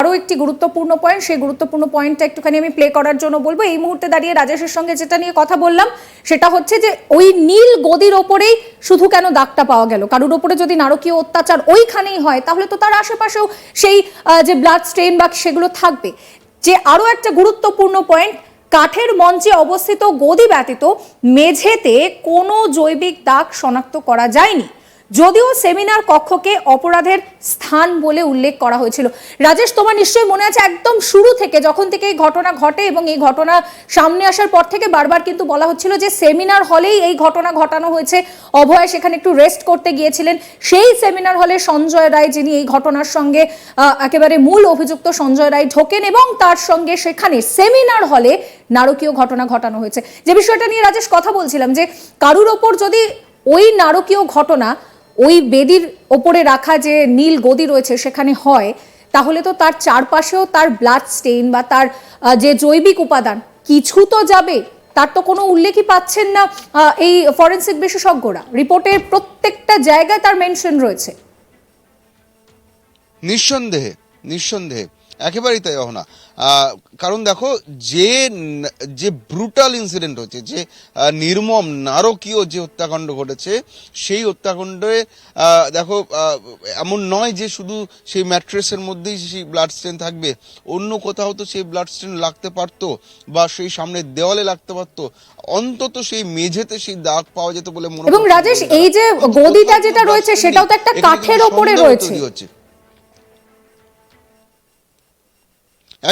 আরও একটি গুরুত্বপূর্ণ পয়েন্ট, সেই গুরুত্বপূর্ণ পয়েন্টটা একটুখানি আমি প্লে করার জন্য বলবো। এই মুহূর্তে দাঁড়িয়ে রাজেশের সঙ্গে যেটা নিয়ে কথা বললাম সেটা হচ্ছে যে ওই নীল গদির ওপরেই শুধু কেন দাগটা পাওয়া গেল? কারোর ওপরে যদি নারকীয় অত্যাচার ওইখানেই হয় তাহলে তো তার আশেপাশেও সেই যে ব্লাড স্টেইন বা সেগুলো থাকবে। যে আরও একটা গুরুত্বপূর্ণ পয়েন্ট, কাঠের মঞ্চে অবস্থিত গদি ব্যতীত মেঝেতে কোনো জৈবিক দাগ শনাক্ত করা যায়নি, যদিও সেমিনার কক্ষকে অপরাধের স্থান বলে উল্লেখ করা হয়েছিল। রাজেশ, তোমার নিশ্চয়ই মনে আছে একদম শুরু থেকে, যখন থেকে এই ঘটনা ঘটে এবং এই ঘটনা সামনে আসার পর থেকে বারবার কিন্তু বলা হচ্ছিল যে সেমিনার হলেই এই ঘটনা ঘটানো হয়েছে। অভয় সেখানে একটু রেস্ট করতে গিয়েছিলেন, সেই সেমিনার হলে সঞ্জয় রায়, যিনি এই ঘটনার সঙ্গে একেবারে মূল অভিযুক্ত সঞ্জয় রায়, ঢোকেন এবং তার সঙ্গে সেখানে সেমিনার হলে নারকীয় ঘটনা ঘটানো হয়েছে। যে বিষয়টা নিয়ে রাজেশ কথা বলছিলাম, যে কারুর ওপর যদি ওই নারকীয় ঘটনা ওই বেদির ওপরে রাখা যে নীল গদি রয়েছে সেখানে হয়, তাহলে তো তার চারপাশেও তার ব্লাড স্টেইন বা তার যে জৈবিক উপাদান কিছু তো যাবে। তার তো কোনো উল্লেখই পাচ্ছেন না এই ফরেনসিক বিশেষজ্ঞরা। রিপোর্টের প্রত্যেকটা জায়গায় তার মেনশন রয়েছে। নিঃসন্দেহে নিঃসন্দেহে একেবারেই তাই অহনা। কারণ দেখো, যে যে ব্রুটাল ইনসিডেন্ট হচ্ছে, যে নির্মম নারকীয় যে হত্যাকাণ্ড ঘটেছে, সেই হত্যাকাণ্ডে দেখো এমন নয় যে শুধু সেই ম্যাট্রেসের মধ্যেই সেই ব্লাড স্টেন থাকবে, অন্য কোথাও তো সেই ব্লাড স্টেন লাগতে পারতো বা সেই সামনের দেওয়ালে লাগতে পারতো, অন্তত সেই মেঝেতে সেই দাগ পাওয়া যেত বলে মনে হয়। এবং রাজেশ, এই যে গদিটা যেটা রয়েছে সেটাও তো একটা কাঠের ওপরে রয়েছে।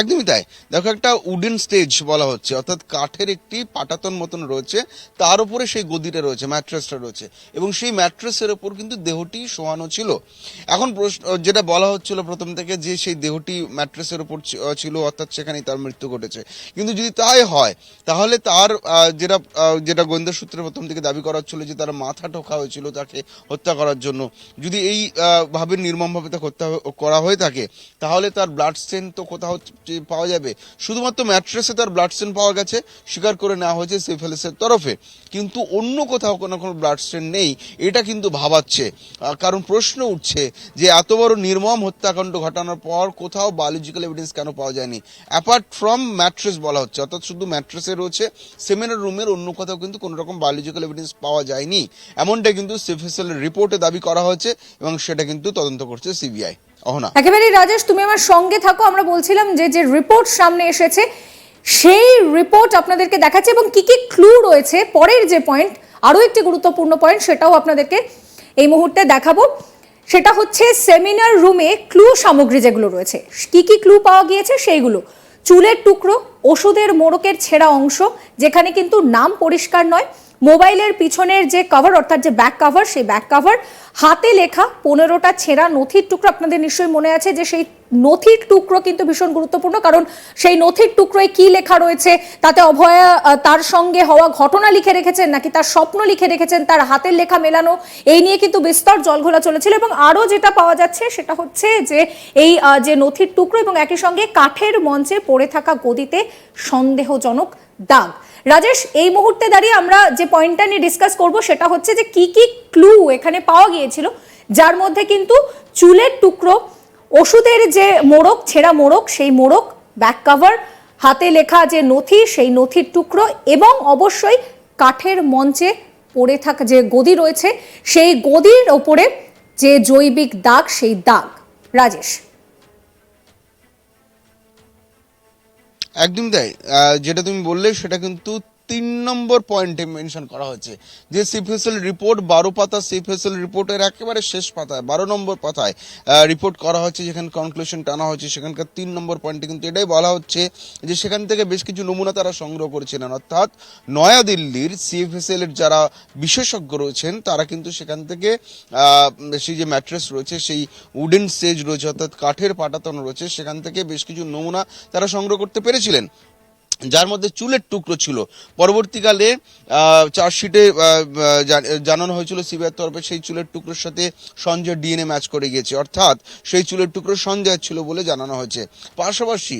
একদমই তাই। দেখো, একটা উডেন স্টেজ বলা হচ্ছে, অর্থাৎ কাঠের একটি পাটাতন মতন রয়েছে, তার উপরে সেই গদিটা রয়েছে, ম্যাট্রেসটা রয়েছে, এবং সেই ম্যাট্রেসের ওপর কিন্তু দেহটি শোয়ানো ছিল। এখন প্রশ্ন যেটা বলা হচ্ছিল প্রথম থেকে, যে সেই দেহটি ম্যাট্রেসের ওপর ছিল, অর্থাৎ সেখানেই তার মৃত্যু ঘটেছে। কিন্তু যদি তাই হয় তাহলে তার যেটা যেটা গোয়েন্দা সূত্রে প্রথম থেকে দাবি করা হচ্ছিল যে তার মাথা ঠোকা হয়েছিল তাকে হত্যা করার জন্য, যদি এই ভাবে নির্মমভাবে তাকে হত্যা করা হয়ে থাকে, তাহলে তার ব্লাড স্টেন তো কোথাও পাওয়া যাবে। শুধুমাত্র ম্যাট্রেসে তার ব্লাড স্টেন পাওয়া গেছে, স্বীকার করে নেওয়া হয়েছে সিভিলসের তরফে, কিন্তু অন্য কোথাও কোনো ব্লাড স্টেন নেই। এটা কিন্তু ভাবাচ্ছে, কারণ প্রশ্ন উঠছে যে এত বড় নির্মম হত্যাকাণ্ড ঘটানোর পর কোথাও বায়োলজিক্যাল এভিডেন্স কেন পাওয়া যায়নি, অ্যাপার্ট ফ্রম ম্যাট্রেস বলা হচ্ছে, অর্থাৎ শুধু ম্যাট্রেসে রয়েছে, সেমিনার রুমের অন্য কোথাও কিন্তু কোনো রকম বায়োলজিক্যাল এভিডেন্স পাওয়া যায়নি। এমনটা কিন্তু সিভিলসের রিপোর্টে দাবি করা হয়েছে এবং সেটা কিন্তু তদন্ত করছে সিবিআই। একেবারেই রাজেশ, তুমি আমার সঙ্গে থাকো। আমরা বলছিলাম যে যে রিপোর্ট সামনে এসেছে সেই রিপোর্ট আপনাদেরকে দেখাচ্ছে এবং কি কি ক্লু রয়েছে। পরের যে পয়েন্ট, আরো একটি গুরুত্বপূর্ণ পয়েন্ট, সেটাও আপনাদেরকে এই মুহূর্তে দেখাবো। সেটা হচ্ছে সেমিনার রুমে ক্লু সামগ্রী যেগুলো রয়েছে, কি কি ক্লু পাওয়া গিয়েছে সেইগুলো। চুলের টুকরো, ওষুধের মোড়কের ছেঁড়া অংশ যেখানে কিন্তু নাম পরিষ্কার নয়, মোবাইলের পিছনের যে কভার অর্থাৎ যে ব্যাক কভার, সেই ব্যাক কভার, হাতে লেখা 15টা ছেঁড়া নথির টুকরো। আপনাদের নিশ্চয়ই মনে আছে যে সেই নথির টুকরো কিন্তু ভীষণ গুরুত্বপূর্ণ, কারণ সেই নথির টুকরোয় কি লেখা রয়েছে, তাতে অভয়া তার সঙ্গে হওয়া ঘটনা লিখে রেখেছেন নাকি তার স্বপ্ন লিখে রেখেছেন, তার হাতের লেখা মেলানো, এই নিয়ে কিন্তু বিস্তর জলঘোলা চলেছিল। এবং আরও যেটা পাওয়া যাচ্ছে সেটা হচ্ছে যে এই যে নথির টুকরো এবং একই সঙ্গে কাঠের মঞ্চে পড়ে থাকা গদিতে সন্দেহজনক দাগ। রাজেশ, এই মুহূর্তে দাঁড়িয়ে আমরা যে পয়েন্টটা নিয়ে ডিসকাস করব সেটা হচ্ছে যে কি কি ক্লু এখানে পাওয়া গিয়েছিল, যার মধ্যে কিন্তু চুলের টুকরো, ওষুধের যে মোড়ক, ছেঁড়া মোড়ক, সেই মোড়ক, ব্যাক কভার, হাতে লেখা যে নথি, সেই নথির টুকরো এবং অবশ্যই কাঠের মঞ্চে পড়ে থাকা যে গদি রয়েছে সেই গদির ওপরে যে জৈবিক দাগ, সেই দাগ। রাজেশ, একদম তাই। যেটা তুমি বললে সেটা কিন্তু 3 নম্বর পয়েন্টে মেনশন করা হয়েছে, যে সিপিএসএল রিপোর্ট 12 পাতা, সিপিএসএল রিপোর্টের একেবারে শেষ পাতায় 12 নম্বর পাতায় রিপোর্ট করা হয়েছে, যেখানে কনক্লুশন টানা হয়েছে, সেখানকার 3 নম্বর পয়েন্টে কিন্তু এটাই বলা হচ্ছে যে সেখান থেকে বেশ কিছু নমুনা তারা সংগ্রহ করেছিলেন, অর্থাৎ নয়াদিল্লির সিপিএসএল এর যারা বিশেষজ্ঞ রয়েছেন তারা কিন্তু সেখান থেকে সেই যে ম্যাট্রেস রয়েছে, সেই উডেন স্টেজ রয়েছে, অর্থাৎ কাঠের পাটাতন রয়েছে, সেখান থেকে বেশ কিছু নমুনা তারা সংগ্রহ করতে পেরেছিলেন। যার মধ্যে চুলের টুকরো ছিল। পরবর্তীকালে চার্জশিটে জানানো হয়েছিল সিবিআই তরফে সেই চুলের টুকরোর সাথে সঞ্জয়ের ডিএনএ ম্যাচ করে গিয়েছে, অর্থাৎ সেই চুলের টুকরো সঞ্জয়ের ছিল বলে জানানো হয়েছে। পাশাপাশি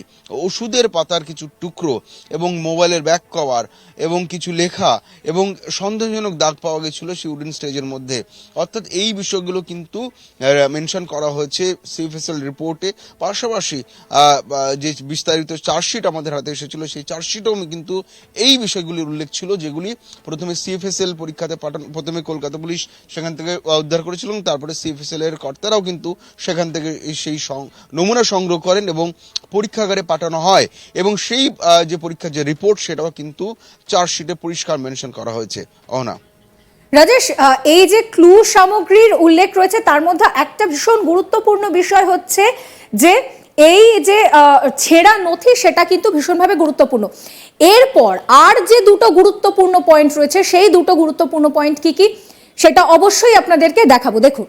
ওষুধের পাতার কিছু টুকরো এবং মোবাইলের ব্যাক কভার এবং কিছু লেখা এবং সন্দেহজনক দাগ পাওয়া গেছিল সেই উডেন স্টেজের মধ্যে, অর্থাৎ এই বিষয়গুলো কিন্তু মেনশন করা হয়েছে সিএফএসএল রিপোর্টে। পাশাপাশি যে বিস্তারিত চার্জশিট আমাদের হাতে এসেছিল সেই চার্জশিটেও কিন্তু এই বিষয়গুলির উল্লেখ ছিল, যেগুলি প্রথমে সিএফএসএল পরীক্ষাতে প্রথমে কলকাতা পুলিশ সেখান থেকে উদ্ধার করেছিল এবং তারপরে সিএফএসএল এর কর্তারাও কিন্তু সেখান থেকে সেই নমুনা সংগ্রহ করেন এবং পরীক্ষাগারে পাঠানো হয় এবং সেই যে পরীক্ষার যে রিপোর্ট সেটাও কিন্তু চার্জশিটে পরিষ্কার মেনশন করা হয়েছে। অহনা, রাজেশ, এই যে ক্লু সামগ্রীর উল্লেখ রয়েছে তার মধ্যে একটা ভীষণ গুরুত্বপূর্ণ বিষয় হচ্ছে যে এই যে ছেঁড়া নথি সেটা কিন্তু ভীষণভাবে গুরুত্বপূর্ণ। এরপর আর যে দুটো গুরুত্বপূর্ণ পয়েন্ট রয়েছে সেই দুটো গুরুত্বপূর্ণ পয়েন্ট কি কি সেটা অবশ্যই আপনাদেরকে দেখাবো, দেখুন।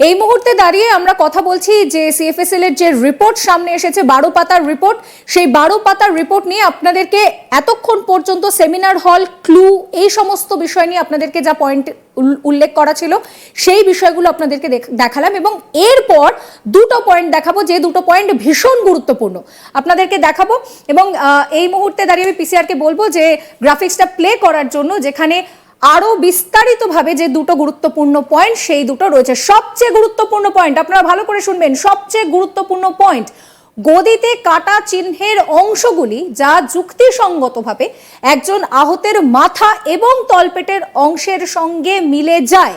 এই মুহূর্তে দাঁড়িয়ে আমরা কথা বলছি যে সিএফএসএল এর যে রিপোর্ট সামনে এসেছে 12 পাতার রিপোর্ট, সেই 12 পাতার রিপোর্ট নিয়ে আপনাদেরকে এতক্ষণ পর্যন্ত সেমিনার হল, ক্লু, এই সমস্ত বিষয় নিয়ে আপনাদেরকে যা পয়েন্ট উল্লেখ করা ছিল সেই বিষয়গুলো আপনাদেরকে দেখালাম এবং এরপর দুটো পয়েন্ট দেখাবো যে দুটো পয়েন্ট ভীষণ গুরুত্বপূর্ণ আপনাদেরকে দেখাবো। এবং এই মুহূর্তে দাঁড়িয়ে আমি পিসিআরকে বলবো যে গ্রাফিক্সটা প্লে করার জন্য, যেখানে আরো বিস্তারিতভাবে যে দুটো গুরুত্বপূর্ণ পয়েন্ট সেই দুটো রয়েছে। সবচেয়ে গুরুত্বপূর্ণ পয়েন্ট আপনারা ভালো করে শুনবেন, সবচেয়ে গুরুত্বপূর্ণ পয়েন্ট, গদিতে কাটা চিহ্নের অংশগুলি যা যুক্তিসঙ্গতভাবে একজন আহতের মাথা এবং তলপেটের অংশের সঙ্গে মিলে যায়,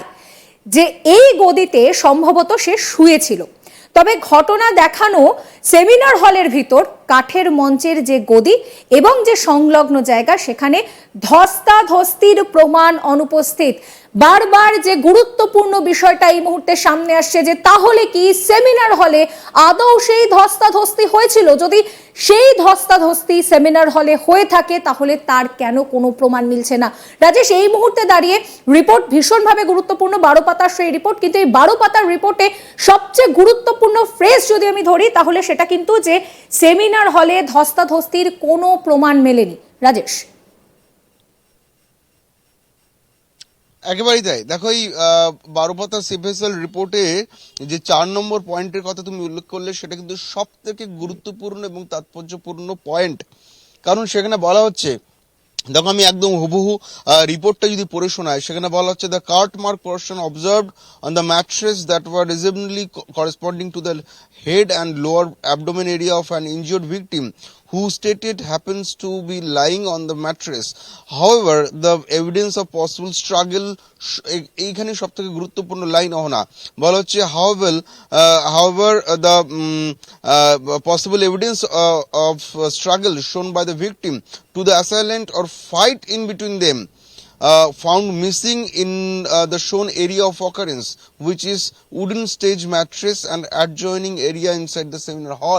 যে এই গদিতে সম্ভবত সে শুয়েছিল। তবে ঘটনা দেখানো সেমিনার হলের ভিতর কাঠের মঞ্চের যে গদি এবং যে সংলগ্ন জায়গা সেখানে ধস্তাধস্তির প্রমাণ অনুপস্থিত। বারবার যে গুরুত্বপূর্ণ বিষয়টা এই মুহূর্তে সামনে আসছে যে তাহলে কি সেমিনার হলে আদৌ সেই ধস্তাধস্তি হয়েছিল? যদি সেই ধস্তাধস্তি সেমিনার হলে হয়ে থাকে তাহলে তার কেন কোনো প্রমাণ মিলছে না? রাজেশ, এই মুহূর্তে দাঁড়িয়ে রিপোর্ট ভীষণভাবে গুরুত্বপূর্ণ, 12 পাতার সেই রিপোর্ট, কিন্তু এই 12 পাতার রিপোর্টে সবচেয়ে গুরুত্বপূর্ণ ফ্রেজ যদি আমি ধরি তাহলে সেটা কিন্তু যে সেমিনার হলে ধস্তাধস্তির কোনো প্রমাণ মেলেনি। রাজেশ, একেবারেই তাই। দেখো, এই 12 পাতা সিএফএসএল রিপোর্টে যে 4 নম্বর পয়েন্টের কথা তুমি উল্লেখ করলে সেটা কিন্তু সব থেকে গুরুত্বপূর্ণ এবং তাৎপর্যপূর্ণ পয়েন্ট, কারণ সেখানে বলা হচ্ছে, দেখো আমি একদম হুবহু রিপোর্টটা যদি পড়ে শোনায়, সেখানে বলা হচ্ছে the cut mark portion observed on the mattress that were reasonably corresponding to the head and lower abdomen area of an injured victim who stated happens to be lying on the mattress. However, the evidence of possible struggle, এইখানে সব থেকে গুরুত্বপূর্ণ line না বলা হচ্ছে however the possible evidence of struggle shown by the victim to the assailant or fight in between them found missing in the shown area of occurrence, which is wooden stage mattress and adjoining area inside the seminar hall.